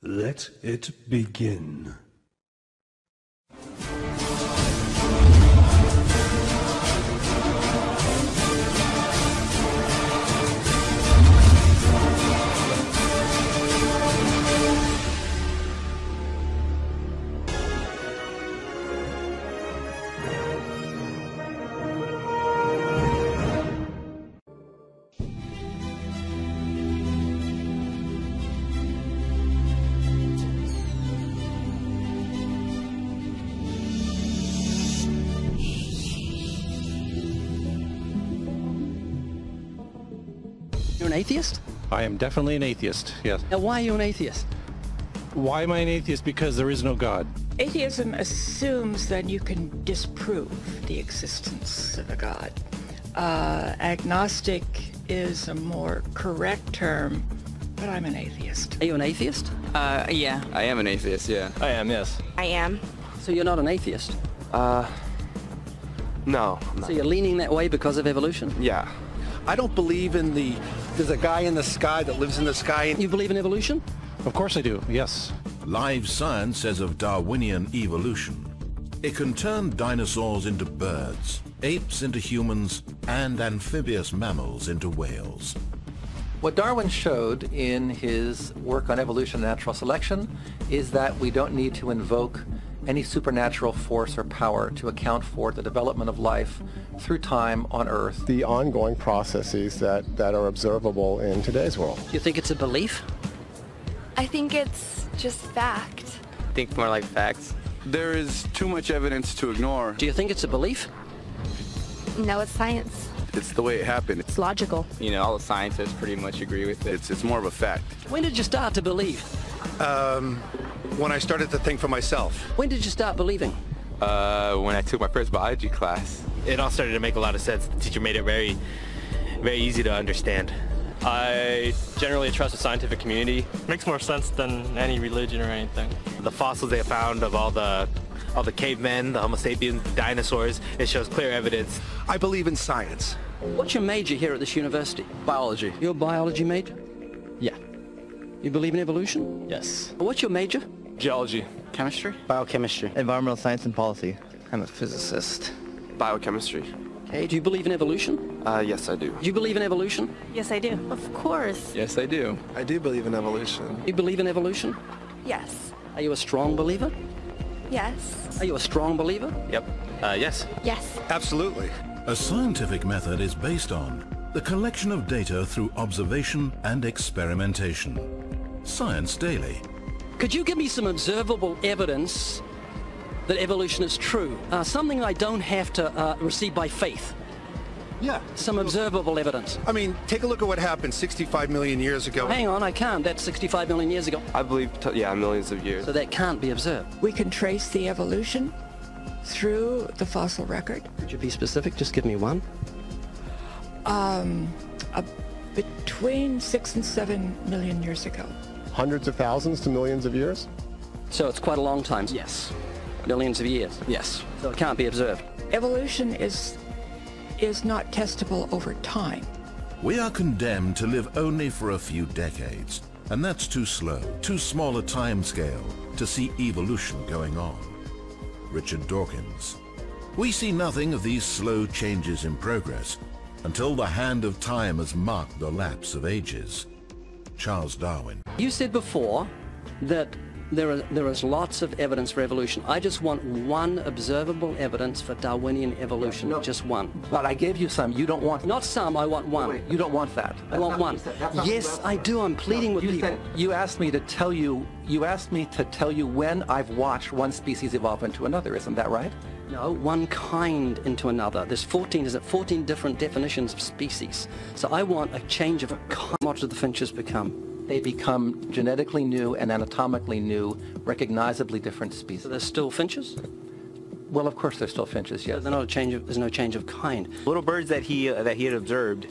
Let it begin. You're an atheist? I am definitely an atheist, yes. Now, why are you an atheist? Why am I an atheist? Because there is no God. Atheism assumes that you can disprove the existence of a God. Agnostic is a more correct term, but I'm an atheist. Are you an atheist? Yeah. I am an atheist, yeah. I am, yes. I am. So you're not an atheist? No. I'm not. So you're leaning that way because of evolution? Yeah. I don't believe in there's a guy in the sky that lives in the sky. You believe in evolution? Of course I do, yes. Live science says of Darwinian evolution, it can turn dinosaurs into birds, apes into humans, and amphibious mammals into whales. What Darwin showed in his work on evolution and natural selection is that we don't need to invoke any supernatural force or power to account for the development of life through time on Earth. The ongoing processes that are observable in today's world. Do you think it's a belief? I think it's just fact. I think more like facts. There is too much evidence to ignore. Do you think it's a belief? No, it's science. It's the way it happened. It's logical. You know, all the scientists pretty much agree with it. It's more of a fact. When did you start to believe? When I started to think for myself. When did you start believing? When I took my first biology class. It all started to make a lot of sense. The teacher made it very, very easy to understand. I generally trust the scientific community. Makes more sense than any religion or anything. The fossils they found of all the cavemen, the Homo sapiens, the dinosaurs, it shows clear evidence. I believe in science. What's your major here at this university? Biology. You're a biology major? Yeah. You believe in evolution? Yes. What's your major? Geology. Chemistry? Biochemistry. Environmental science and policy. I'm a physicist. Biochemistry. Okay, do you believe in evolution? Yes, I do. Do you believe in evolution? Yes, I do. Of course. Yes, I do. I do believe in evolution. You believe in evolution? Yes. Are you a strong believer? Yes. Are you a strong believer? Yep. Yes. Yes. Absolutely. A scientific method is based on the collection of data through observation and experimentation. Science Daily. Could you give me some observable evidence that evolution is true? Something I don't have to receive by faith. Yeah. Some observable evidence. I mean, take a look at what happened 65 million years ago. Hang on, I can't. That's 65 million years ago. I believe, millions of years. So that can't be observed. We can trace the evolution through the fossil record. Could you be specific? Just give me one. Between 6 and 7 million years ago. Hundreds of thousands to millions of years? So it's quite a long time. Yes. Millions of years. Yes. So it can't be observed. Evolution is not testable over time. We are condemned to live only for a few decades, and that's too slow, too small a time scale to see evolution going on. Richard Dawkins. We see nothing of these slow changes in progress until the hand of time has marked the lapse of ages. Charles Darwin. You said before that there is lots of evidence for evolution. I just want one observable evidence for Darwinian evolution. No, just one. But I gave you some. You don't want... Not some, I want one. Wait, you don't want that. I want one. Yes, I do. I'm pleading with people. You asked me to tell you when I've watched one species evolve into another. Isn't that right? No, one kind into another. There's 14 different definitions of species. So I want a change of a kind. What do the finches become? They become genetically new and anatomically new, recognizably different species. So they're still finches? Well, of course they're still finches, yes. So they're not a change of, there's no change of kind. Little birds that he had observed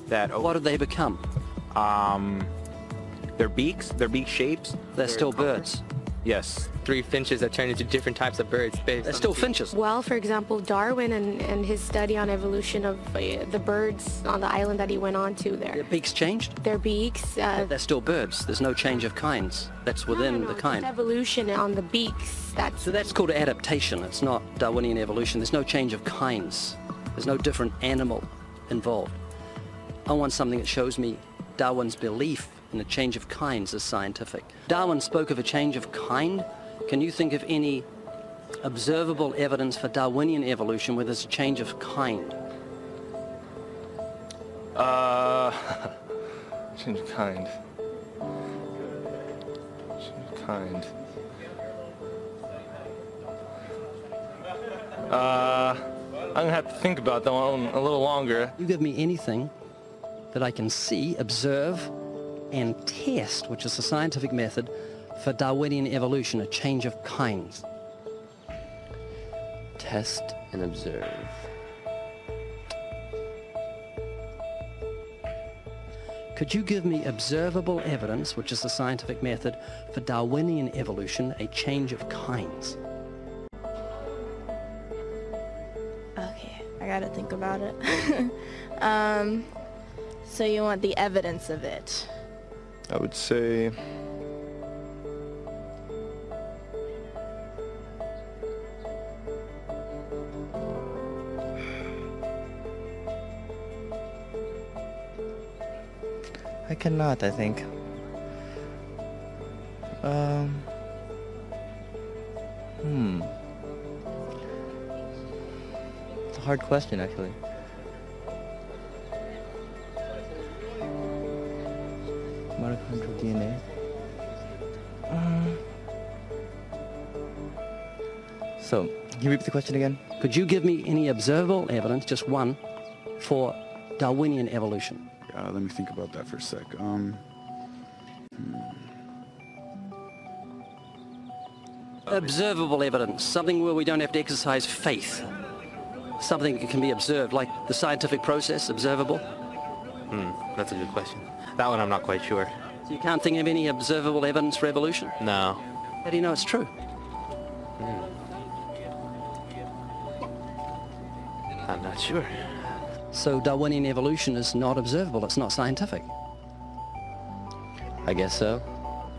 that... What did they become? Their beaks, their beak shapes. They're still birds? Yes. 3 finches that turn into different types of birds. They're still finches. Well, for example, Darwin and his study on evolution of the birds on the island that he went on to there. Their beaks changed? Their beaks. They're still birds. There's no change of kinds. That's within the kind. It's evolution on the beaks. So that's called adaptation. It's not Darwinian evolution. There's no change of kinds. There's no different animal involved. I want something that shows me Darwin's belief in a change of kinds is scientific. Darwin spoke of a change of kind. Can you think of any observable evidence for Darwinian evolution where there's a change of kind? Change of kind. Change of kind. I'm gonna have to think about that one a little longer. You give me anything that I can see, observe, and test, which is the scientific method for Darwinian evolution, a change of kinds. Test and observe. Could you give me observable evidence, which is the scientific method for Darwinian evolution, a change of kinds? Okay, I gotta think about it. So you want the evidence of it? I would say I cannot, I think. It's a hard question, actually. Mitochondrial DNA. So, can you repeat the question again? Could you give me any observable evidence, just one, for Darwinian evolution? Let me think about that for a sec. Observable evidence, something where we don't have to exercise faith. Something that can be observed, like the scientific process, observable? That's a good question. That one I'm not quite sure. So you can't think of any observable evidence for evolution? No. How do you know it's true? I'm not sure. So Darwinian evolution is not observable, it's not scientific. I guess so.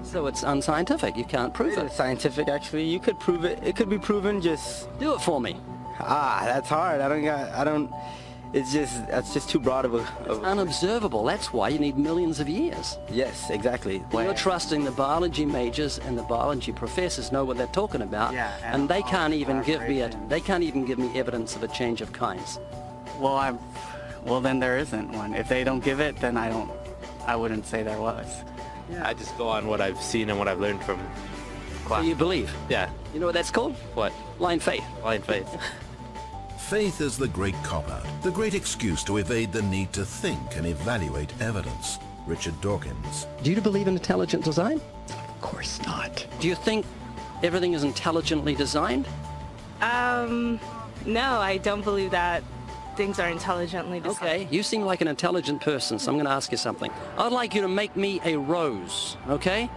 So it's unscientific, you can't prove it. It's scientific, actually. You could prove it. It could be proven, just... Do it for me. That's hard. That's just too broad of a... It's unobservable, that's why you need millions of years. Yes, exactly. You're trusting the biology majors and the biology professors know what they're talking about, and they can't even give me evidence of a change of kinds. Well, then there isn't one. If they don't give it, then I wouldn't say there was. I just go on what I've seen and what I've learned from class. So you believe? Yeah. You know what that's called? What? Blind faith. Blind faith. Faith is the great cop-out, the great excuse to evade the need to think and evaluate evidence. Richard Dawkins. Do you believe in intelligent design? Of course not. Do you think everything is intelligently designed? No, I don't believe that things are intelligently designed. Okay, you seem like an intelligent person, so I'm going to ask you something. I'd like you to make me a rose, okay?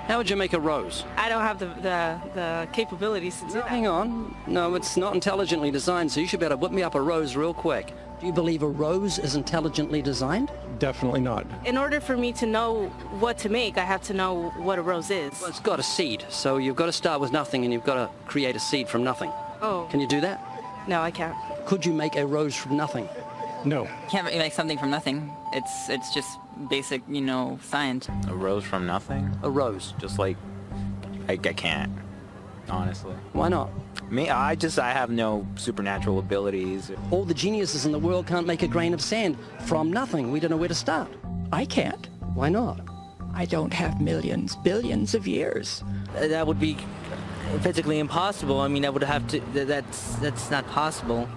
How would you make a rose? I don't have the capabilities to do that. Hang on. No, it's not intelligently designed, so you should be able to whip me up a rose real quick. Do you believe a rose is intelligently designed? Definitely not. In order for me to know what to make, I have to know what a rose is. Well, it's got a seed, so you've got to start with nothing and you've got to create a seed from nothing. Oh. Can you do that? No, I can't. Could you make a rose from nothing? No. Can't make something from nothing. It's just basic, science. A rose from nothing? A rose. Just like, I can't, honestly. Why not? Me, I have no supernatural abilities. All the geniuses in the world can't make a grain of sand from nothing. We don't know where to start. I can't. Why not? I don't have millions, billions of years. That would be physically impossible. I mean, I would have to, that's not possible.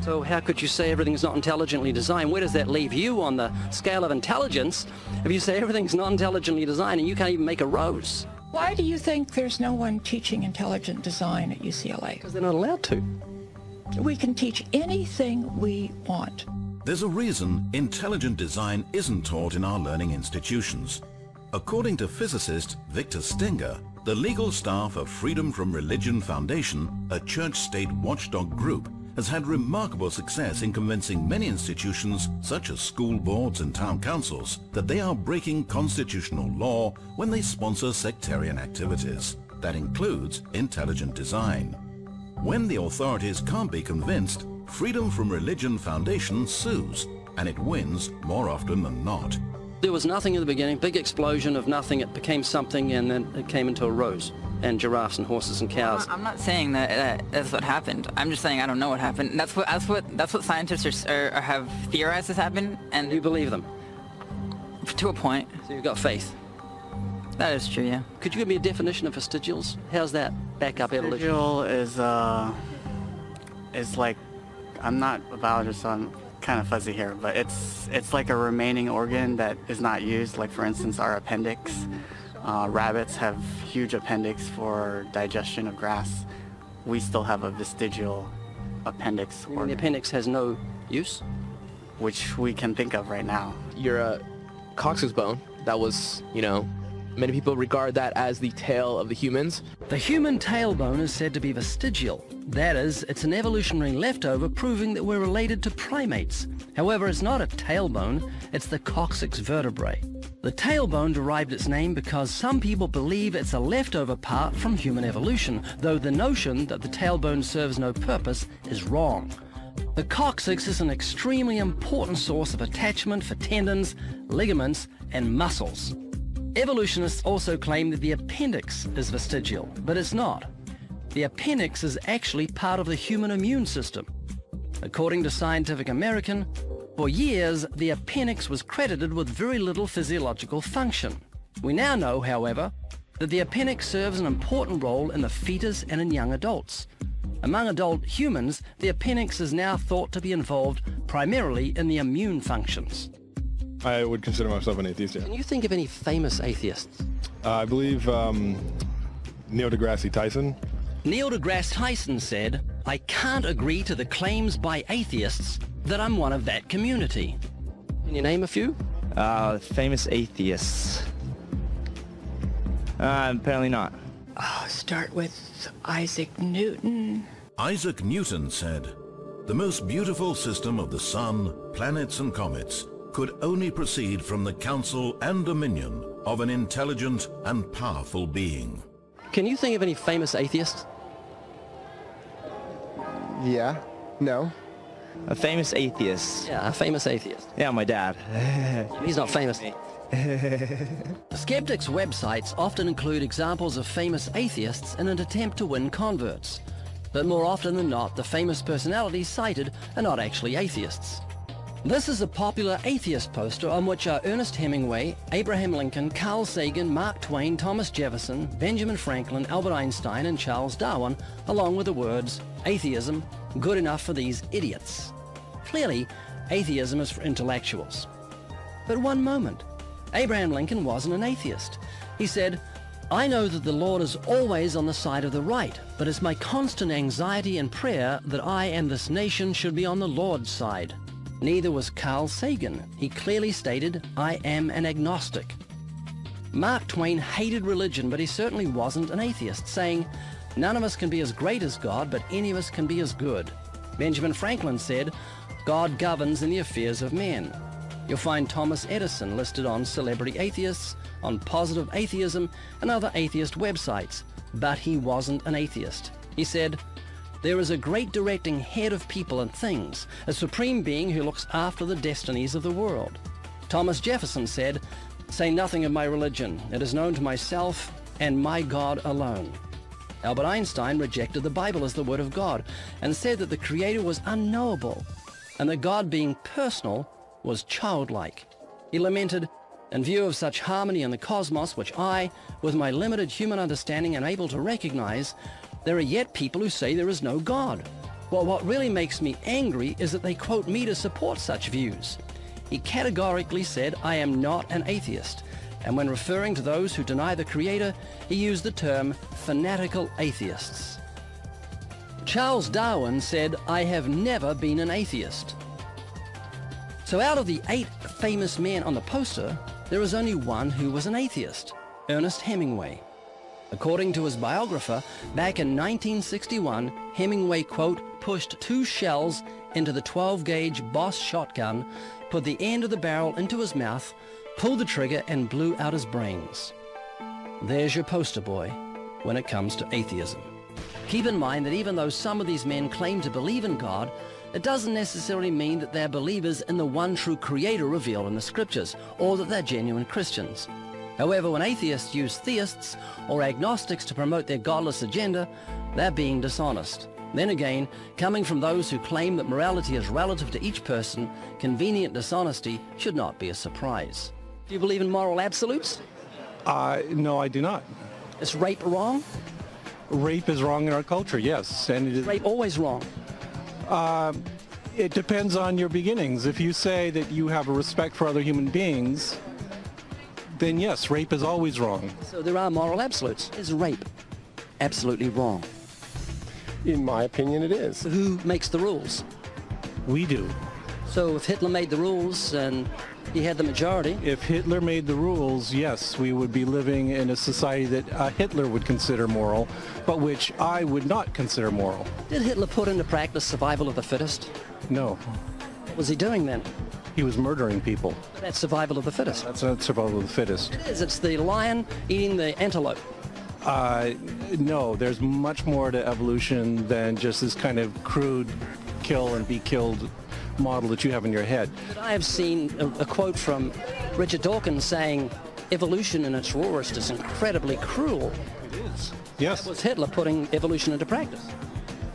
So how could you say everything's not intelligently designed? Where does that leave you on the scale of intelligence if you say everything's not intelligently designed and you can't even make a rose? Why do you think there's no one teaching intelligent design at UCLA? Because they're not allowed to. We can teach anything we want. There's a reason intelligent design isn't taught in our learning institutions. According to physicist Victor Stenger, The legal staff of Freedom from Religion Foundation, a church-state watchdog group, has had remarkable success in convincing many institutions, such as school boards and town councils, that they are breaking constitutional law when they sponsor sectarian activities. That includes intelligent design. When the authorities can't be convinced, Freedom from Religion Foundation sues, and it wins more often than not. There was nothing in the beginning, big explosion of nothing, it became something, and then it came into a rose, and giraffes and horses and cows. I'm not saying that that's what happened. I'm just saying I don't know what happened. That's what scientists have theorized has happened, and you believe them? To a point. So you've got faith? That is true, yeah. Could you give me a definition of vestigials? How's that back up evolution? Vestigial is like, I'm not a biologist, so I'm kind of fuzzy here, but it's like a remaining organ that is not used. Like, for instance, our appendix. Rabbits have huge appendix for digestion of grass. We still have a vestigial appendix organ. The appendix has no use? Which we can think of right now. Your coccyx bone, that was, many people regard that as the tail of the humans. The human tailbone is said to be vestigial. That is, it's an evolutionary leftover proving that we're related to primates. However, it's not a tailbone, it's the coccyx vertebrae. The tailbone derived its name because some people believe it's a leftover part from human evolution, though the notion that the tailbone serves no purpose is wrong. The coccyx is an extremely important source of attachment for tendons, ligaments, and muscles. Evolutionists also claim that the appendix is vestigial, but it's not. The appendix is actually part of the human immune system. According to Scientific American, for years, the appendix was credited with very little physiological function. We now know, however, that the appendix serves an important role in the fetus and in young adults. Among adult humans, the appendix is now thought to be involved primarily in the immune functions. I would consider myself an atheist, yeah. Can you think of any famous atheists? I believe Neil deGrasse Tyson. Neil deGrasse Tyson said, "I can't agree to the claims by atheists that I'm one of that community." Can you name a few? Famous atheists. Apparently not. Start with Isaac Newton. Isaac Newton said, "The most beautiful system of the sun, planets and comets could only proceed from the counsel and dominion of an intelligent and powerful being." Can you think of any famous atheists? Yeah. No. A famous atheist. Yeah, a famous atheist. Yeah, my dad. He's not famous. Skeptics' websites often include examples of famous atheists in an attempt to win converts. But more often than not, the famous personalities cited are not actually atheists. This is a popular atheist poster on which are Ernest Hemingway, Abraham Lincoln, Carl Sagan, Mark Twain, Thomas Jefferson, Benjamin Franklin, Albert Einstein, and Charles Darwin, along with the words, "Atheism, good enough for these idiots." Clearly, atheism is for intellectuals. But one moment, Abraham Lincoln wasn't an atheist. He said, "I know that the Lord is always on the side of the right, but it's my constant anxiety and prayer that I and this nation should be on the Lord's side." Neither was Carl Sagan. He clearly stated, "I am an agnostic." Mark Twain hated religion, but he certainly wasn't an atheist, saying, "None of us can be as great as God, but any of us can be as good." Benjamin Franklin said, "God governs in the affairs of men." You'll find Thomas Edison listed on Celebrity Atheists, on Positive Atheism, and other atheist websites, but he wasn't an atheist. He said, "There is a great directing head of people and things, a supreme being who looks after the destinies of the world." Thomas Jefferson said, "Say nothing of my religion. It is known to myself and my God alone." Albert Einstein rejected the Bible as the Word of God and said that the Creator was unknowable and that God, being personal, was childlike. He lamented, "In view of such harmony in the cosmos, which I, with my limited human understanding, am able to recognize, there are yet people who say there is no God. Well, what really makes me angry is that they quote me to support such views." He categorically said, "I am not an atheist," and when referring to those who deny the Creator, he used the term fanatical atheists. Charles Darwin said, "I have never been an atheist." So out of the 8 famous men on the poster, there is only one who was an atheist, Ernest Hemingway. According to his biographer, back in 1961, Hemingway, quote, pushed 2 shells into the 12-gauge Boss shotgun, put the end of the barrel into his mouth, pulled the trigger, and blew out his brains. There's your poster boy when it comes to atheism. Keep in mind that even though some of these men claim to believe in God, it doesn't necessarily mean that they're believers in the one true creator revealed in the scriptures, or that they're genuine Christians. However, when atheists use theists or agnostics to promote their godless agenda, they're being dishonest. Then again, coming from those who claim that morality is relative to each person, convenient dishonesty should not be a surprise. Do you believe in moral absolutes? No, I do not. Is rape wrong? Rape is wrong in our culture, yes. And it is rape always wrong? It depends on your beginnings. If you say that you have a respect for other human beings, then yes, rape is always wrong. So there are moral absolutes. Is rape absolutely wrong? In my opinion, it is. Who makes the rules? We do. So if Hitler made the rules and he had the majority... If Hitler made the rules, yes, we would be living in a society that Hitler would consider moral, but which I would not consider moral. Did Hitler put into practice survival of the fittest? No. What was he doing then? He was murdering people. That's survival of the fittest. That's not survival of the fittest. It is. It's the lion eating the antelope. No, there's much more to evolution than just this kind of crude kill and be killed model that you have in your head. But I have seen a quote from Richard Dawkins saying evolution in its rawest is incredibly cruel. It is. Yes. That was Hitler putting evolution into practice.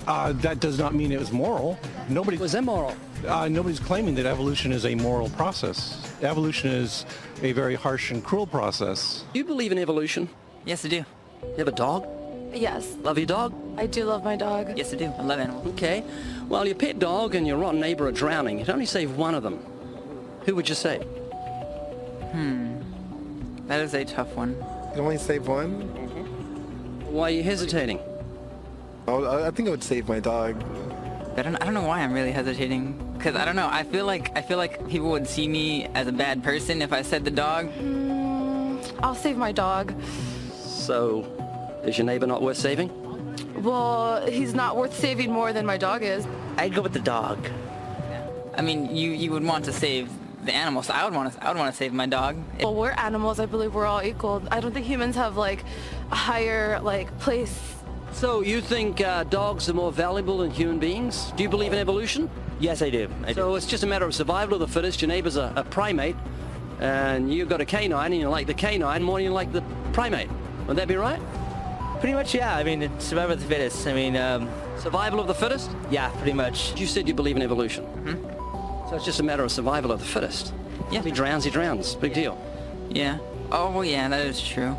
That does not mean it was moral. Nobody was immoral. Nobody's claiming that evolution is a moral process. Evolution is a very harsh and cruel process. Do you believe in evolution? Yes, I do. You have a dog? Yes. Love your dog? I do love my dog. Yes, I do. I love animals. Okay. Well, your pet dog and your rotten neighbor are drowning. You'd only save one of them. Who would you save? That is a tough one. You only save one? Why are you hesitating? Oh, I think I would save my dog. I don't know why I'm really hesitating. Because I don't know. I feel like people would see me as a bad person if I said the dog. I'll save my dog. So, is your neighbor not worth saving? Well, he's not worth saving more than my dog is. I'd go with the dog. I mean, you would want to save the animal, so I would want to save my dog. Well, we're animals. I believe we're all equal. I don't think humans have like a higher place. So you think dogs are more valuable than human beings? Do you believe in evolution? Yes, I do. So it's just a matter of survival of the fittest. Your neighbor's a primate, and you've got a canine, and you like the canine more than you like the primate. Would that be right? Pretty much, yeah. I mean, it's survival of the fittest. I mean, survival of the fittest? Yeah, pretty much. You said you believe in evolution. So it's just a matter of survival of the fittest. Yeah. If he drowns, he drowns. Big deal. Yeah. Oh, well, yeah, that is true.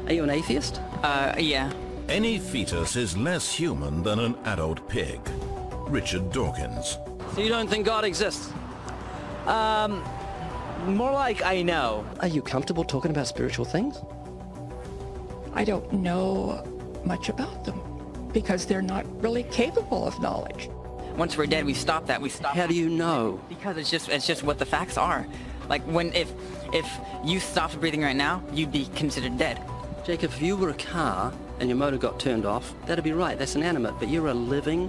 Are you an atheist? Yeah. Any fetus is less human than an adult pig. Richard Dawkins. So you don't think God exists? More like I know. Are you comfortable talking about spiritual things? I don't know much about them because they're not really capable of knowledge. Once we're dead, we stop that. How do you know? Because it's just what the facts are. Like if you stopped breathing right now, you'd be considered dead. Jacob, if you were a car and your motor got turned off, that'd be right. That's inanimate. But you're a living,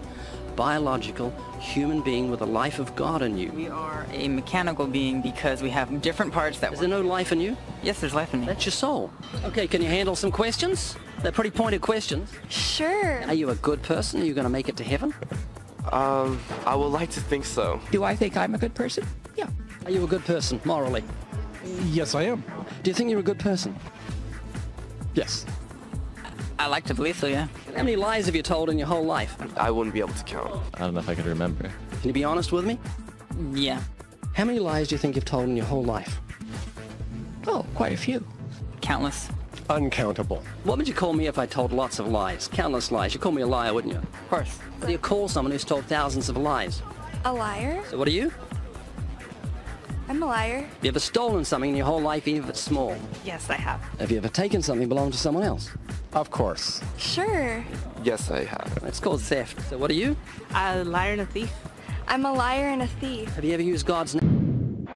biological human being with a life of God in you. We are a mechanical being because we have different parts that... Is there no life in you? Yes, there's life in me. That's your soul. Okay, can you handle some questions? They're pretty pointed questions. Sure. Are you a good person? Are you going to make it to heaven? I would like to think so. Do I think I'm a good person? Yeah. Are you a good person, morally? Yes, I am. Do you think you're a good person? Yes. I like to believe so, yeah. How many lies have you told in your whole life? I wouldn't be able to count. I don't know if I could remember. Can you be honest with me? Yeah. How many lies do you think you've told in your whole life? Oh, quite a few. Countless. Uncountable. What would you call me if I told lots of lies? Countless lies. You'd call me a liar, wouldn't you? Of course. What do you call someone who's told thousands of lies? A liar? So what are you? I'm a liar. Have you ever stolen something in your whole life, even if it's small? Yes, I have. Have you ever taken something belonging to someone else? Of course. Sure. Yes, I have. That's called theft. So what are you? A liar and a thief. I'm a liar and a thief. Have you ever used God's name?